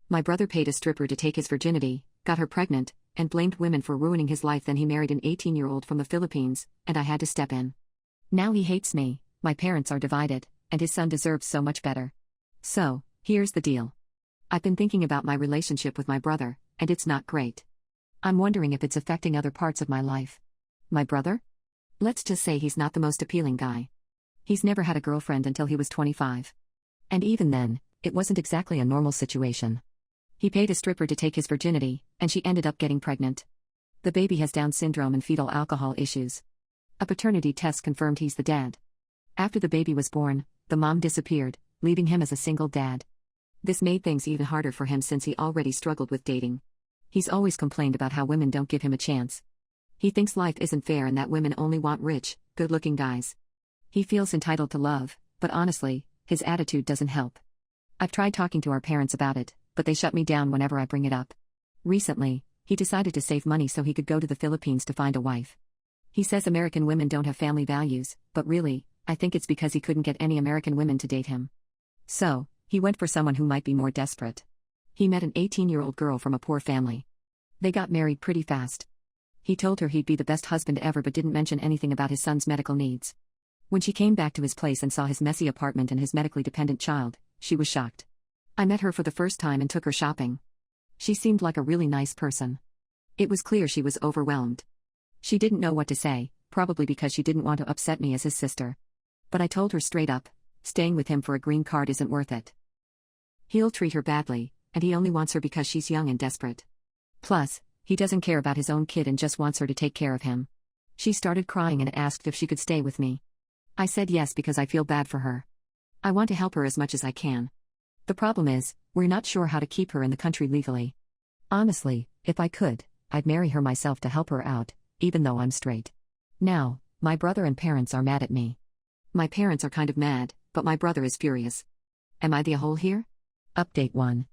My brother paid a stripper to take his virginity, got her pregnant, and blamed women for ruining his life. Then he married an 18-year-old from the Philippines, and I had to step in. Now he hates me, my parents are divided, and his son deserves so much better. So, here's the deal. I've been thinking about my relationship with my brother, and it's not great. I'm wondering if it's affecting other parts of my life. My brother? Let's just say he's not the most appealing guy. He's never had a girlfriend until he was 25. And even then, it wasn't exactly a normal situation. He paid a stripper to take his virginity, and she ended up getting pregnant. The baby has Down syndrome and fetal alcohol issues. A paternity test confirmed he's the dad. After the baby was born, the mom disappeared, leaving him as a single dad. This made things even harder for him since he already struggled with dating. He's always complained about how women don't give him a chance. He thinks life isn't fair and that women only want rich, good-looking guys. He feels entitled to love, but honestly, his attitude doesn't help. I've tried talking to our parents about it, but they shut me down whenever I bring it up. Recently, he decided to save money so he could go to the Philippines to find a wife. He says American women don't have family values, but really, I think it's because he couldn't get any American women to date him. So, he went for someone who might be more desperate. He met an 18-year-old girl from a poor family. They got married pretty fast. He told her he'd be the best husband ever but didn't mention anything about his son's medical needs. When she came back to his place and saw his messy apartment and his medically dependent child, she was shocked. I met her for the first time and took her shopping. She seemed like a really nice person. It was clear she was overwhelmed. She didn't know what to say, probably because she didn't want to upset me as his sister. But I told her straight up, staying with him for a green card isn't worth it. He'll treat her badly, and he only wants her because she's young and desperate. Plus, he doesn't care about his own kid and just wants her to take care of him. She started crying and asked if she could stay with me. I said yes because I feel bad for her. I want to help her as much as I can. The problem is, we're not sure how to keep her in the country legally. Honestly, if I could, I'd marry her myself to help her out, even though I'm straight. Now, my brother and parents are mad at me. My parents are kind of mad, but my brother is furious. Am I the a-hole here? Update 1.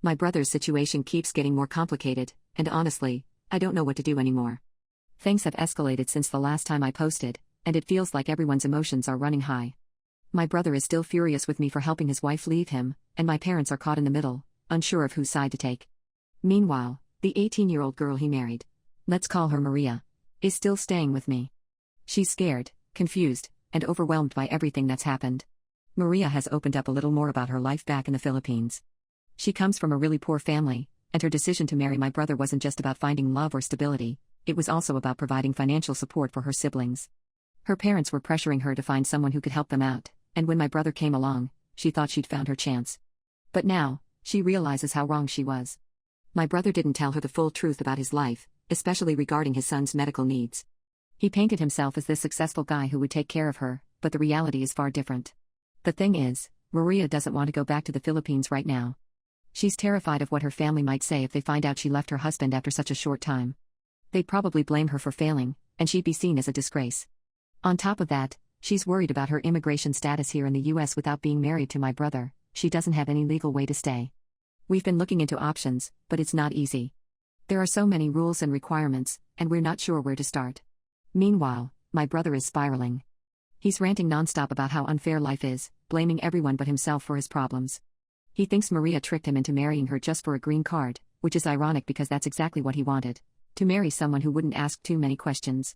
My brother's situation keeps getting more complicated, and honestly, I don't know what to do anymore. Things have escalated since the last time I posted, and it feels like everyone's emotions are running high. My brother is still furious with me for helping his wife leave him, and my parents are caught in the middle, unsure of whose side to take. Meanwhile, the 18-year-old girl he married, let's call her Maria, is still staying with me. She's scared, confused, and overwhelmed by everything that's happened. Maria has opened up a little more about her life back in the Philippines. She comes from a really poor family, and her decision to marry my brother wasn't just about finding love or stability, it was also about providing financial support for her siblings. Her parents were pressuring her to find someone who could help them out, and when my brother came along, she thought she'd found her chance. But now, she realizes how wrong she was. My brother didn't tell her the full truth about his life, especially regarding his son's medical needs. He painted himself as this successful guy who would take care of her, but the reality is far different. The thing is, Maria doesn't want to go back to the Philippines right now. She's terrified of what her family might say if they find out she left her husband after such a short time. They'd probably blame her for failing, and she'd be seen as a disgrace. On top of that, she's worried about her immigration status here in the US without being married to my brother. She doesn't have any legal way to stay. We've been looking into options, but it's not easy. There are so many rules and requirements, and we're not sure where to start. Meanwhile, my brother is spiraling. He's ranting nonstop about how unfair life is, blaming everyone but himself for his problems. He thinks Maria tricked him into marrying her just for a green card, which is ironic because that's exactly what he wanted. To marry someone who wouldn't ask too many questions.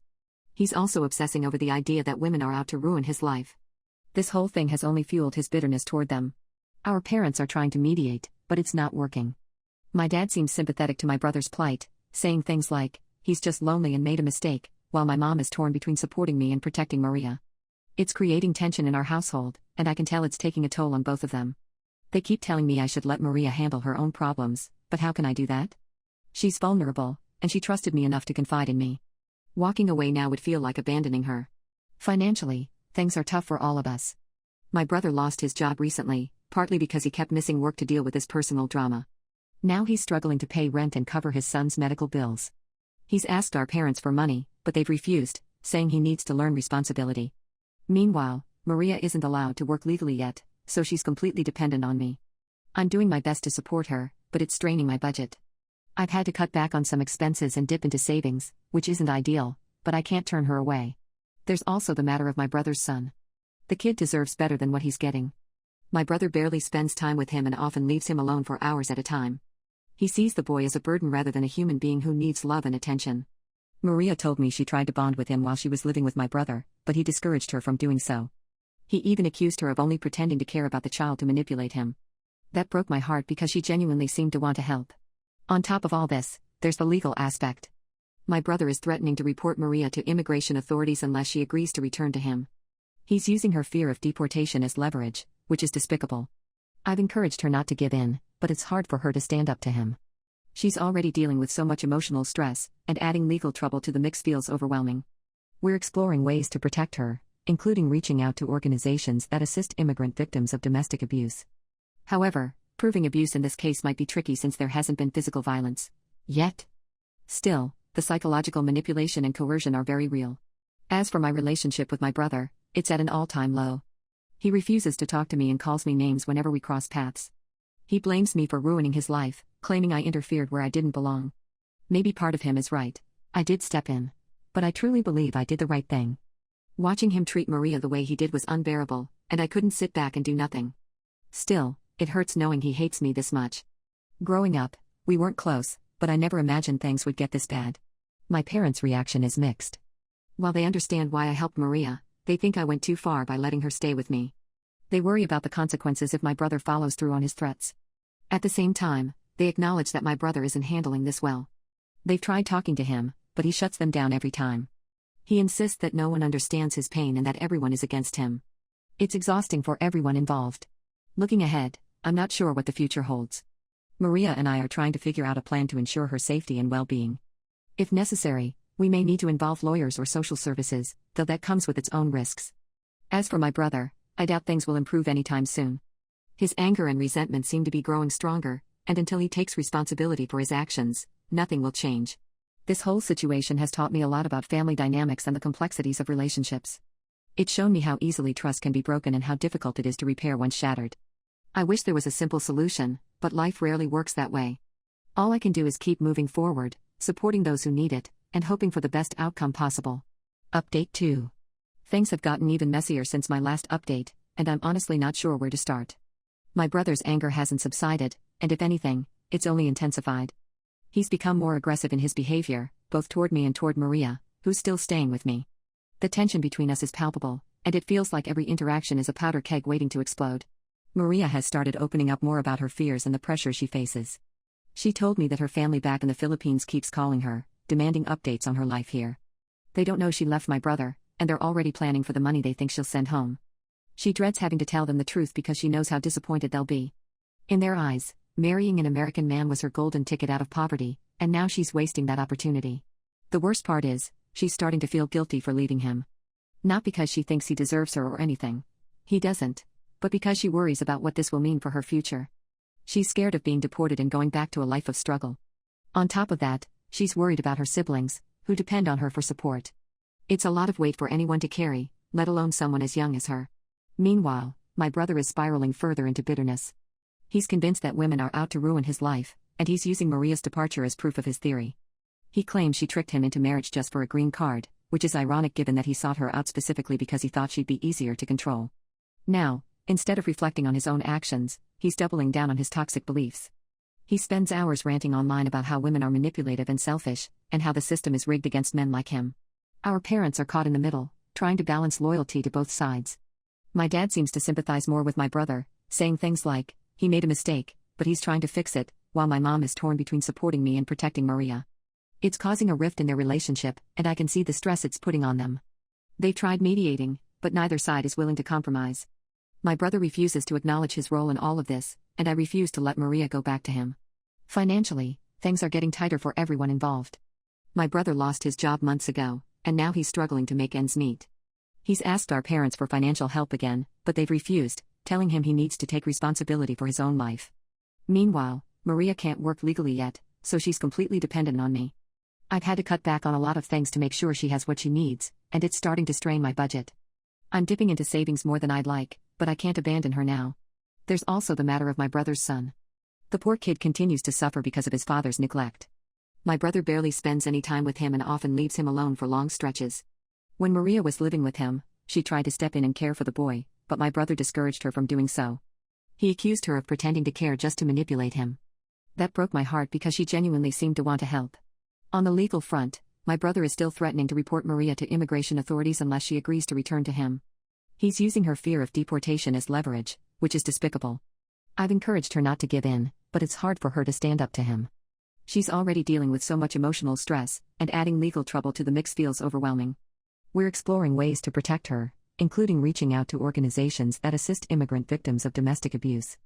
He's also obsessing over the idea that women are out to ruin his life. This whole thing has only fueled his bitterness toward them. Our parents are trying to mediate, but it's not working. My dad seems sympathetic to my brother's plight, saying things like, he's just lonely and made a mistake, while my mom is torn between supporting me and protecting Maria. It's creating tension in our household, and I can tell it's taking a toll on both of them. They keep telling me I should let Maria handle her own problems, but how can I do that? She's vulnerable, and she trusted me enough to confide in me. Walking away now would feel like abandoning her. Financially, things are tough for all of us. My brother lost his job recently, partly because he kept missing work to deal with his personal drama. Now he's struggling to pay rent and cover his son's medical bills. He's asked our parents for money, but they've refused, saying he needs to learn responsibility. Meanwhile, Maria isn't allowed to work legally yet, so she's completely dependent on me. I'm doing my best to support her, but it's straining my budget. I've had to cut back on some expenses and dip into savings, which isn't ideal, but I can't turn her away. There's also the matter of my brother's son. The kid deserves better than what he's getting. My brother barely spends time with him and often leaves him alone for hours at a time. He sees the boy as a burden rather than a human being who needs love and attention. Maria told me she tried to bond with him while she was living with my brother, but he discouraged her from doing so. He even accused her of only pretending to care about the child to manipulate him. That broke my heart because she genuinely seemed to want to help. On top of all this, there's the legal aspect. My brother is threatening to report Maria to immigration authorities unless she agrees to return to him. He's using her fear of deportation as leverage, which is despicable. I've encouraged her not to give in, but it's hard for her to stand up to him. She's already dealing with so much emotional stress, and adding legal trouble to the mix feels overwhelming. We're exploring ways to protect her, including reaching out to organizations that assist immigrant victims of domestic abuse. However, proving abuse in this case might be tricky since there hasn't been physical violence yet. Still, the psychological manipulation and coercion are very real. As for my relationship with my brother, it's at an all-time low. He refuses to talk to me and calls me names whenever we cross paths. He blames me for ruining his life, claiming I interfered where I didn't belong. Maybe part of him is right. I did step in. But I truly believe I did the right thing. Watching him treat Maria the way he did was unbearable, and I couldn't sit back and do nothing. Still, it hurts knowing he hates me this much. Growing up, we weren't close, but I never imagined things would get this bad. My parents' reaction is mixed. While they understand why I helped Maria, they think I went too far by letting her stay with me. They worry about the consequences if my brother follows through on his threats. At the same time, they acknowledge that my brother isn't handling this well. They've tried talking to him, but he shuts them down every time. He insists that no one understands his pain and that everyone is against him. It's exhausting for everyone involved. Looking ahead, I'm not sure what the future holds. Maria and I are trying to figure out a plan to ensure her safety and well-being. If necessary, we may need to involve lawyers or social services, though that comes with its own risks. As for my brother, I doubt things will improve anytime soon. His anger and resentment seem to be growing stronger, and until he takes responsibility for his actions, nothing will change. This whole situation has taught me a lot about family dynamics and the complexities of relationships. It's shown me how easily trust can be broken and how difficult it is to repair once shattered. I wish there was a simple solution, but life rarely works that way. All I can do is keep moving forward, supporting those who need it, and hoping for the best outcome possible. Update 2. Things have gotten even messier since my last update, and I'm honestly not sure where to start. My brother's anger hasn't subsided, and if anything, it's only intensified. He's become more aggressive in his behavior, both toward me and toward Maria, who's still staying with me. The tension between us is palpable, and it feels like every interaction is a powder keg waiting to explode. Maria has started opening up more about her fears and the pressure she faces. She told me that her family back in the Philippines keeps calling her, demanding updates on her life here. They don't know she left my brother, and they're already planning for the money they think she'll send home. She dreads having to tell them the truth because she knows how disappointed they'll be. In their eyes, marrying an American man was her golden ticket out of poverty, and now she's wasting that opportunity. The worst part is, she's starting to feel guilty for leaving him. Not because she thinks he deserves her or anything. He doesn't. But because she worries about what this will mean for her future. She's scared of being deported and going back to a life of struggle. On top of that, she's worried about her siblings, who depend on her for support. It's a lot of weight for anyone to carry, let alone someone as young as her. Meanwhile, my brother is spiraling further into bitterness. He's convinced that women are out to ruin his life, and he's using Maria's departure as proof of his theory. He claims she tricked him into marriage just for a green card, which is ironic given that he sought her out specifically because he thought she'd be easier to control. Now, instead of reflecting on his own actions, he's doubling down on his toxic beliefs. He spends hours ranting online about how women are manipulative and selfish, and how the system is rigged against men like him. Our parents are caught in the middle, trying to balance loyalty to both sides. My dad seems to sympathize more with my brother, saying things like, he made a mistake, but he's trying to fix it, while my mom is torn between supporting me and protecting Maria. It's causing a rift in their relationship, and I can see the stress it's putting on them. They've tried mediating, but neither side is willing to compromise. My brother refuses to acknowledge his role in all of this, and I refuse to let Maria go back to him. Financially, things are getting tighter for everyone involved. My brother lost his job months ago, and now he's struggling to make ends meet. He's asked our parents for financial help again, but they've refused, telling him he needs to take responsibility for his own life. Meanwhile, Maria can't work legally yet, so she's completely dependent on me. I've had to cut back on a lot of things to make sure she has what she needs, and it's starting to strain my budget. I'm dipping into savings more than I'd like, but I can't abandon her now. There's also the matter of my brother's son. The poor kid continues to suffer because of his father's neglect. My brother barely spends any time with him and often leaves him alone for long stretches. When Maria was living with him, she tried to step in and care for the boy, but my brother discouraged her from doing so. He accused her of pretending to care just to manipulate him. That broke my heart because she genuinely seemed to want to help. On the legal front, my brother is still threatening to report Maria to immigration authorities unless she agrees to return to him. He's using her fear of deportation as leverage, which is despicable. I've encouraged her not to give in, but it's hard for her to stand up to him. She's already dealing with so much emotional stress, and adding legal trouble to the mix feels overwhelming. We're exploring ways to protect her, including reaching out to organizations that assist immigrant victims of domestic abuse.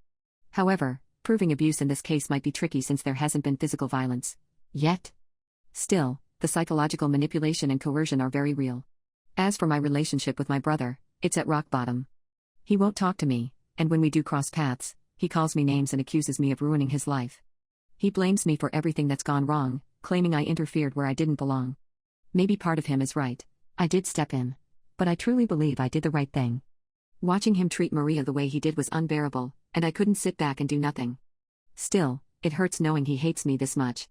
However, proving abuse in this case might be tricky since there hasn't been physical violence yet. Still, the psychological manipulation and coercion are very real. As for my relationship with my brother, it's at rock bottom. He won't talk to me, and when we do cross paths, he calls me names and accuses me of ruining his life. He blames me for everything that's gone wrong, claiming I interfered where I didn't belong. Maybe part of him is right. I did step in. But I truly believe I did the right thing. Watching him treat Maria the way he did was unbearable, and I couldn't sit back and do nothing. Still, it hurts knowing he hates me this much.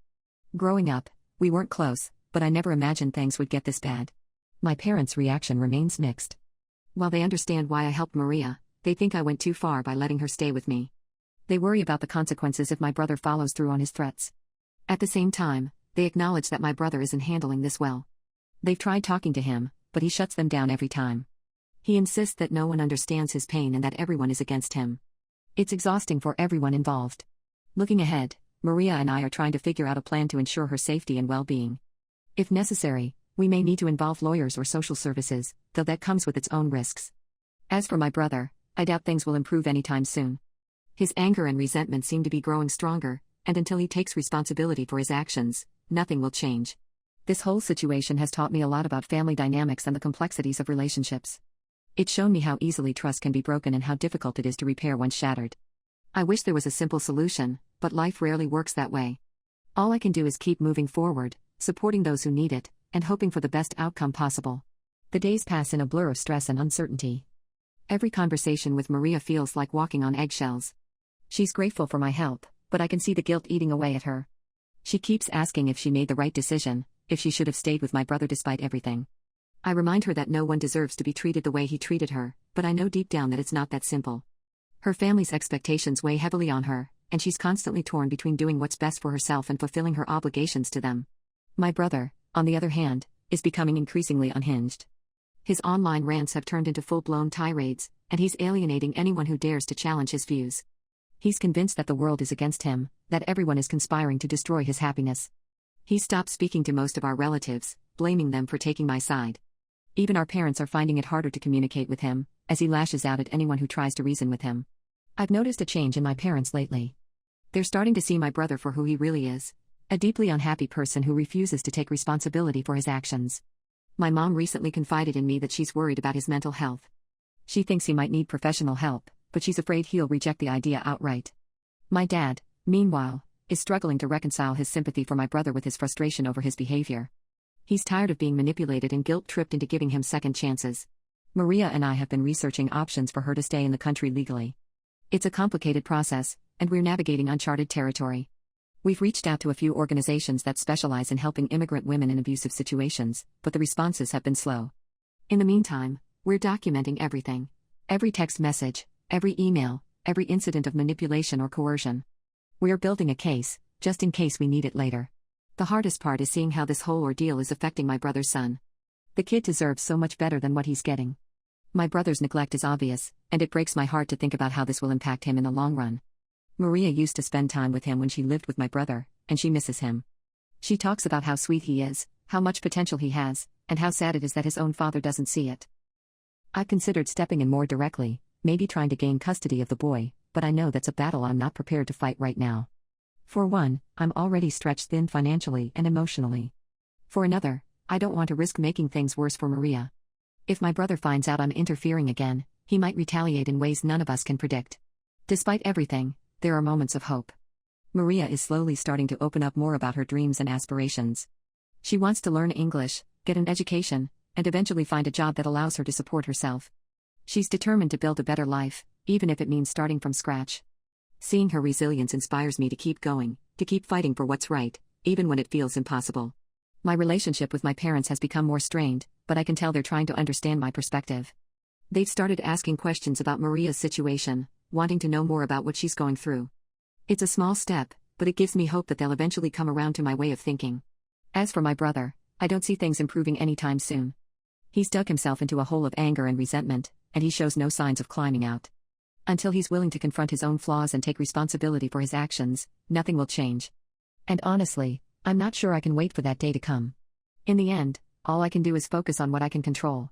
Growing up, we weren't close, but I never imagined things would get this bad. My parents' reaction remains mixed. While they understand why I helped Maria, they think I went too far by letting her stay with me. They worry about the consequences if my brother follows through on his threats. At the same time, they acknowledge that my brother isn't handling this well. They've tried talking to him, but he shuts them down every time. He insists that no one understands his pain and that everyone is against him. It's exhausting for everyone involved. Looking ahead, Maria and I are trying to figure out a plan to ensure her safety and well-being. If necessary, we may need to involve lawyers or social services, though that comes with its own risks. As for my brother, I doubt things will improve anytime soon. His anger and resentment seem to be growing stronger, and until he takes responsibility for his actions, nothing will change. This whole situation has taught me a lot about family dynamics and the complexities of relationships. It's shown me how easily trust can be broken and how difficult it is to repair once shattered. I wish there was a simple solution, but life rarely works that way. All I can do is keep moving forward, supporting those who need it, and hoping for the best outcome possible. The days pass in a blur of stress and uncertainty. Every conversation with Maria feels like walking on eggshells. She's grateful for my help, but I can see the guilt eating away at her. She keeps asking if she made the right decision, if she should have stayed with my brother despite everything. I remind her that no one deserves to be treated the way he treated her, but I know deep down that it's not that simple. Her family's expectations weigh heavily on her, and she's constantly torn between doing what's best for herself and fulfilling her obligations to them. My brother, on the other hand, is becoming increasingly unhinged. His online rants have turned into full-blown tirades, and he's alienating anyone who dares to challenge his views. He's convinced that the world is against him, that everyone is conspiring to destroy his happiness. He stopped speaking to most of our relatives, blaming them for taking my side. Even our parents are finding it harder to communicate with him, as he lashes out at anyone who tries to reason with him. I've noticed a change in my parents lately. They're starting to see my brother for who he really is, a deeply unhappy person who refuses to take responsibility for his actions. My mom recently confided in me that she's worried about his mental health. She thinks he might need professional help, but she's afraid he'll reject the idea outright. My dad, meanwhile, is struggling to reconcile his sympathy for my brother with his frustration over his behavior. He's tired of being manipulated and guilt-tripped into giving him second chances. Maria and I have been researching options for her to stay in the country legally. It's a complicated process, and we're navigating uncharted territory. We've reached out to a few organizations that specialize in helping immigrant women in abusive situations, but the responses have been slow. In the meantime, we're documenting everything. Every text message, every email, every incident of manipulation or coercion. We're building a case, just in case we need it later. The hardest part is seeing how this whole ordeal is affecting my brother's son. The kid deserves so much better than what he's getting. My brother's neglect is obvious, and it breaks my heart to think about how this will impact him in the long run. Maria used to spend time with him when she lived with my brother, and she misses him. She talks about how sweet he is, how much potential he has, and how sad it is that his own father doesn't see it. I've considered stepping in more directly, maybe trying to gain custody of the boy, but I know that's a battle I'm not prepared to fight right now. For one, I'm already stretched thin financially and emotionally. For another, I don't want to risk making things worse for Maria. If my brother finds out I'm interfering again, he might retaliate in ways none of us can predict. Despite everything, there are moments of hope. Maria is slowly starting to open up more about her dreams and aspirations. She wants to learn English, get an education, and eventually find a job that allows her to support herself. She's determined to build a better life, even if it means starting from scratch. Seeing her resilience inspires me to keep going, to keep fighting for what's right, even when it feels impossible. My relationship with my parents has become more strained, but I can tell they're trying to understand my perspective. They've started asking questions about Maria's situation, wanting to know more about what she's going through. It's a small step, but it gives me hope that they'll eventually come around to my way of thinking. As for my brother, I don't see things improving anytime soon. He's dug himself into a hole of anger and resentment, and he shows no signs of climbing out. Until he's willing to confront his own flaws and take responsibility for his actions, nothing will change. And honestly, I'm not sure I can wait for that day to come. In the end, all I can do is focus on what I can control.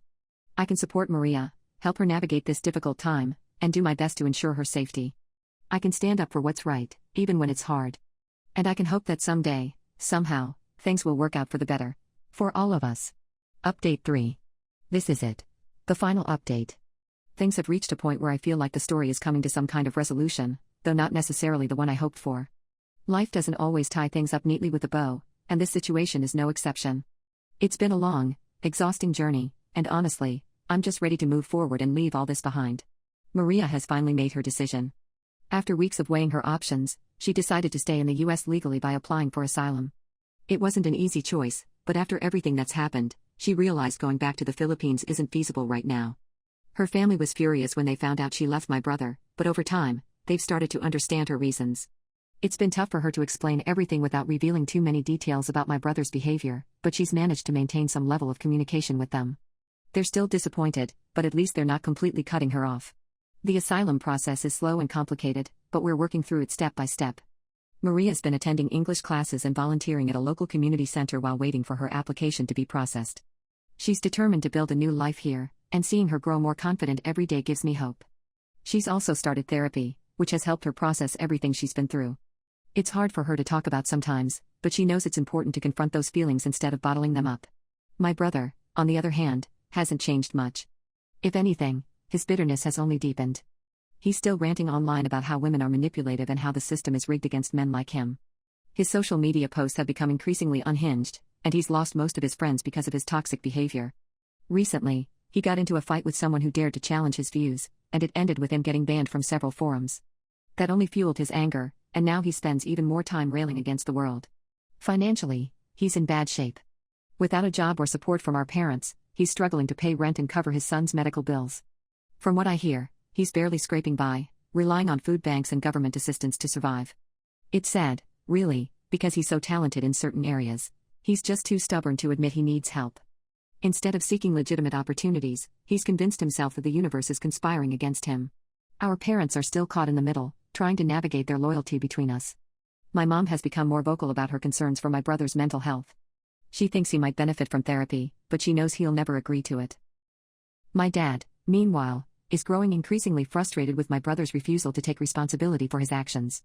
I can support Maria, help her navigate this difficult time, and do my best to ensure her safety. I can stand up for what's right, even when it's hard. And I can hope that someday, somehow, things will work out for the better. For all of us. Update 3. This is it. The final update. Things have reached a point where I feel like the story is coming to some kind of resolution, though not necessarily the one I hoped for. Life doesn't always tie things up neatly with a bow, and this situation is no exception. It's been a long, exhausting journey, and honestly, I'm just ready to move forward and leave all this behind. Maria has finally made her decision. After weeks of weighing her options, she decided to stay in the US legally by applying for asylum. It wasn't an easy choice, but after everything that's happened, she realized going back to the Philippines isn't feasible right now. Her family was furious when they found out she left my brother, but over time, they've started to understand her reasons. It's been tough for her to explain everything without revealing too many details about my brother's behavior, but she's managed to maintain some level of communication with them. They're still disappointed, but at least they're not completely cutting her off. The asylum process is slow and complicated, but we're working through it step by step. Maria's been attending English classes and volunteering at a local community center while waiting for her application to be processed. She's determined to build a new life here, and seeing her grow more confident every day gives me hope. She's also started therapy, which has helped her process everything she's been through. It's hard for her to talk about sometimes, but she knows it's important to confront those feelings instead of bottling them up. My brother, on the other hand, hasn't changed much. If anything, his bitterness has only deepened. He's still ranting online about how women are manipulative and how the system is rigged against men like him. His social media posts have become increasingly unhinged, and he's lost most of his friends because of his toxic behavior. Recently, he got into a fight with someone who dared to challenge his views, and it ended with him getting banned from several forums. That only fueled his anger, and now he spends even more time railing against the world. Financially, he's in bad shape. Without a job or support from our parents, he's struggling to pay rent and cover his son's medical bills. From what I hear, he's barely scraping by, relying on food banks and government assistance to survive. It's sad, really, because he's so talented in certain areas. He's just too stubborn to admit he needs help. Instead of seeking legitimate opportunities, he's convinced himself that the universe is conspiring against him. Our parents are still caught in the middle, trying to navigate their loyalty between us. My mom has become more vocal about her concerns for my brother's mental health. She thinks he might benefit from therapy, but she knows he'll never agree to it. My dad, meanwhile, is growing increasingly frustrated with my brother's refusal to take responsibility for his actions.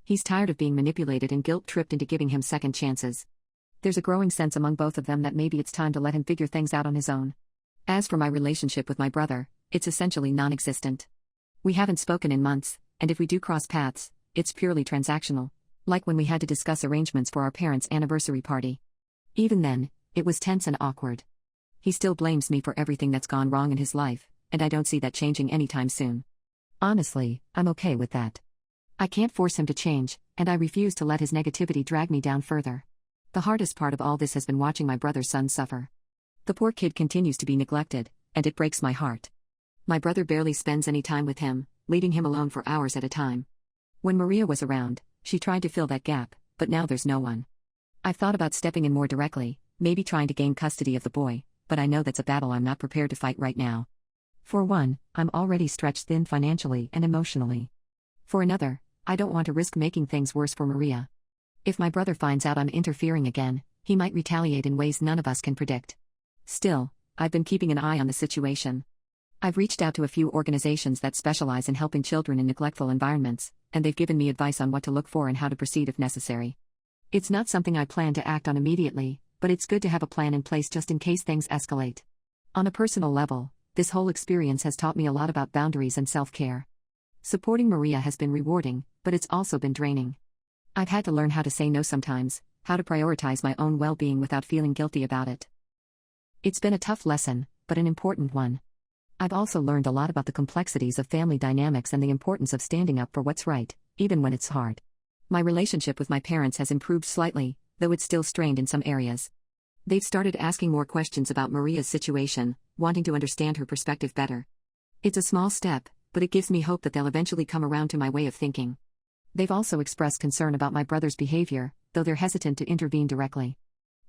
He's tired of being manipulated and guilt-tripped into giving him second chances. There's a growing sense among both of them that maybe it's time to let him figure things out on his own. As for my relationship with my brother, it's essentially non-existent. We haven't spoken in months, and if we do cross paths, it's purely transactional, like when we had to discuss arrangements for our parents' anniversary party. Even then, it was tense and awkward. He still blames me for everything that's gone wrong in his life, and I don't see that changing anytime soon. Honestly, I'm okay with that. I can't force him to change, and I refuse to let his negativity drag me down further. The hardest part of all this has been watching my brother's son suffer. The poor kid continues to be neglected, and it breaks my heart. My brother barely spends any time with him, leaving him alone for hours at a time. When Maria was around, she tried to fill that gap, but now there's no one. I've thought about stepping in more directly, maybe trying to gain custody of the boy, but I know that's a battle I'm not prepared to fight right now. For one, I'm already stretched thin financially and emotionally. For another, I don't want to risk making things worse for Maria. If my brother finds out I'm interfering again, he might retaliate in ways none of us can predict. Still, I've been keeping an eye on the situation. I've reached out to a few organizations that specialize in helping children in neglectful environments, and they've given me advice on what to look for and how to proceed if necessary. It's not something I plan to act on immediately, but it's good to have a plan in place just in case things escalate. On a personal level, this whole experience has taught me a lot about boundaries and self-care. Supporting Maria has been rewarding, but it's also been draining. I've had to learn how to say no sometimes, how to prioritize my own well-being without feeling guilty about it. It's been a tough lesson, but an important one. I've also learned a lot about the complexities of family dynamics and the importance of standing up for what's right, even when it's hard. My relationship with my parents has improved slightly, though it's still strained in some areas. They've started asking more questions about Maria's situation, wanting to understand her perspective better. It's a small step, but it gives me hope that they'll eventually come around to my way of thinking. They've also expressed concern about my brother's behavior, though they're hesitant to intervene directly.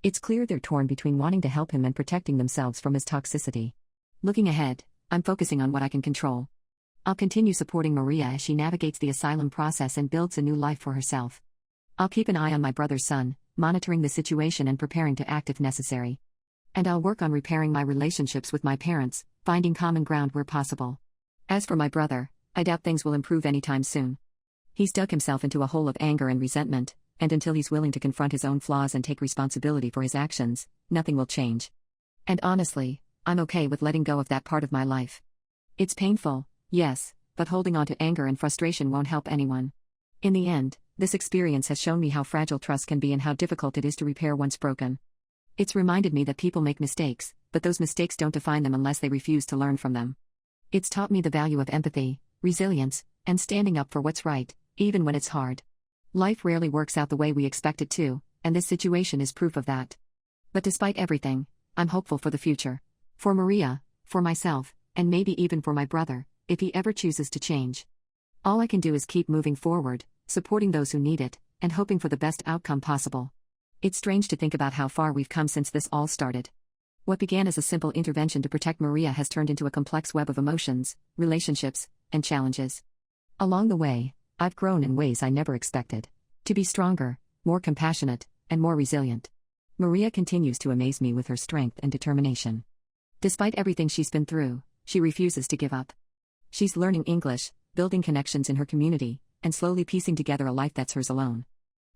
It's clear they're torn between wanting to help him and protecting themselves from his toxicity. Looking ahead, I'm focusing on what I can control. I'll continue supporting Maria as she navigates the asylum process and builds a new life for herself. I'll keep an eye on my brother's son, monitoring the situation and preparing to act if necessary. And I'll work on repairing my relationships with my parents, finding common ground where possible. As for my brother, I doubt things will improve anytime soon. He's dug himself into a hole of anger and resentment, and until he's willing to confront his own flaws and take responsibility for his actions, nothing will change. And honestly, I'm okay with letting go of that part of my life. It's painful, yes, but holding on to anger and frustration won't help anyone. In the end, this experience has shown me how fragile trust can be and how difficult it is to repair once broken. It's reminded me that people make mistakes, but those mistakes don't define them unless they refuse to learn from them. It's taught me the value of empathy, resilience, and standing up for what's right, even when it's hard. Life rarely works out the way we expect it to, and this situation is proof of that. But despite everything, I'm hopeful for the future. For Maria, for myself, and maybe even for my brother, if he ever chooses to change. All I can do is keep moving forward, supporting those who need it, and hoping for the best outcome possible. It's strange to think about how far we've come since this all started. What began as a simple intervention to protect Maria has turned into a complex web of emotions, relationships, and challenges. Along the way, I've grown in ways I never expected. To be stronger, more compassionate, and more resilient. Maria continues to amaze me with her strength and determination. Despite everything she's been through, she refuses to give up. She's learning English, building connections in her community, and slowly piecing together a life that's hers alone.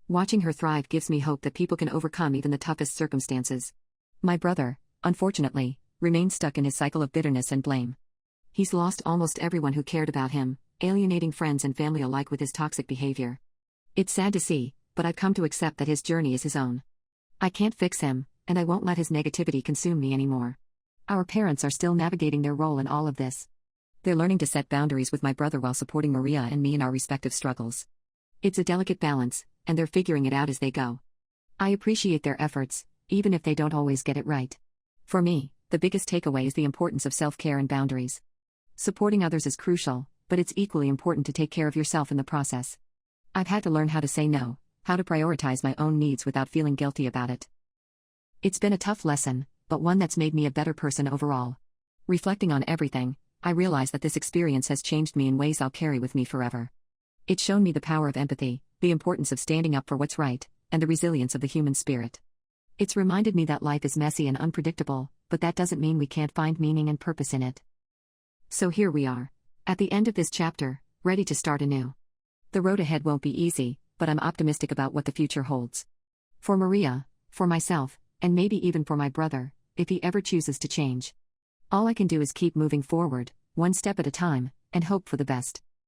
Watching her thrive gives me hope that people can overcome even the toughest circumstances. My brother, unfortunately, remains stuck in his cycle of bitterness and blame. He's lost almost everyone who cared about him, alienating friends and family alike with his toxic behavior. It's sad to see, but I've come to accept that his journey is his own. I can't fix him, and I won't let his negativity consume me anymore. Our parents are still navigating their role in all of this. They're learning to set boundaries with my brother while supporting Maria and me in our respective struggles. It's a delicate balance, and they're figuring it out as they go. I appreciate their efforts, even if they don't always get it right. For me, the biggest takeaway is the importance of self-care and boundaries. Supporting others is crucial, but it's equally important to take care of yourself in the process. I've had to learn how to say no, how to prioritize my own needs without feeling guilty about it. It's been a tough lesson, but one that's made me a better person overall. Reflecting on everything, I realize that this experience has changed me in ways I'll carry with me forever. It's shown me the power of empathy, the importance of standing up for what's right, and the resilience of the human spirit. It's reminded me that life is messy and unpredictable, but that doesn't mean we can't find meaning and purpose in it. So here we are, at the end of this chapter, ready to start anew. The road ahead won't be easy, but I'm optimistic about what the future holds. For Maria, for myself, and maybe even for my brother, if he ever chooses to change. All I can do is keep moving forward, one step at a time, and hope for the best.